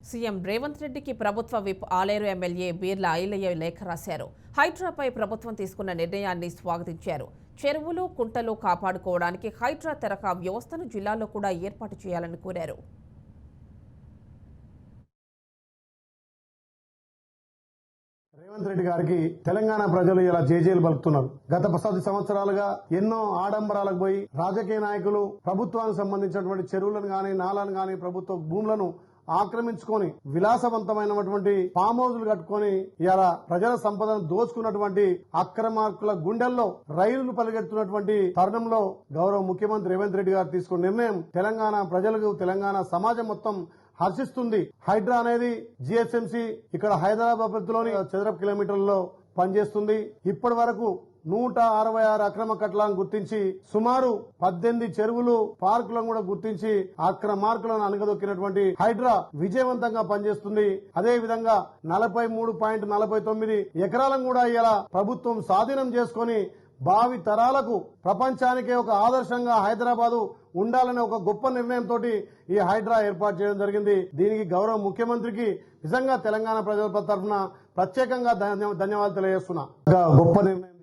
CM Revanth రెడ్డికి ప్రభుత్వ whip Aleru MLA Beerla Ailayya లేఖ రాశారు. హైడ్రాపై ప్రభుత్వం తీసుకున్న నిర్ణయాన్ని స్వాగతించారు. చెరువులు, కుంటలు కాపాడుకోవడానికి హైడ్రా తరహా వ్యవస్థను జిల్లాలో కూడా ఏర్పాటు చేయాలని కోరారు. రేవంత్ రెడ్డి గారికి తెలంగాణ ప్రజలు ఇలా జేజేలు పలుకుతున్నారు. గత 10 సంవత్సరాలుగా ఎన్నో ఆడంబరాలకు పోయి రాజకీయ నాయకులు ప్రభుత్వానికి సంబంధించినటువంటి చెరువులను గాని, నాలను గాని, ప్రభుత్వ భూములను ఆక్రమించుకొని విలాసవంతమైనటువంటి ఫామ్ హౌజులు కట్టుకొని ఇలా ప్రజల సంపదను దోచుకున్నటువంటి అక్రమార్కుల గుండెల్లో రైళ్లు పరిగెడుతున్నటువంటి తరుణంలో గౌరవ ముఖ్యమంత్రి రేవంత్ రెడ్డి గారు తీసుకున్న నిర్ణయం తెలంగాణ ప్రజలకు, తెలంగాణ సమాజం మొత్తం హర్షిస్తుంది. హైడ్రా అనేది జిహెచ్ఎంసీ ఇక్కడ హైదరాబాద్ లోని చదరపు కిలోమీటర్లలో పనిచేస్తుంది. ఇప్పటి వరకు 166 అక్రమ కట్టలను గుర్తించి సుమారు 18 చెరువులు, పార్కులను కూడా గుర్తించి అక్రమార్కులను అణగదొక్కినటువంటి హైడ్రా విజయవంతంగా పనిచేస్తుంది. అదే విధంగా 43.49 ఎకరాలను కూడా ఇలా ప్రభుత్వం స్వాధీనం చేసుకుని భావి తరాలకు ప్రపంచానికే ఒక ఆదర్శంగా హైదరాబాదు ఉండాలనే ఒక గొప్ప నిర్ణయంతో ఈ హైడ్రా ఏర్పాటు చేయడం జరిగింది. దీనికి గౌరవ ముఖ్యమంత్రికి నిజంగా తెలంగాణ ప్రజల తరఫున ప్రత్యేకంగా ధన్యవాదాలు తెలియజేస్తున్నా. గొప్ప నిర్ణయం.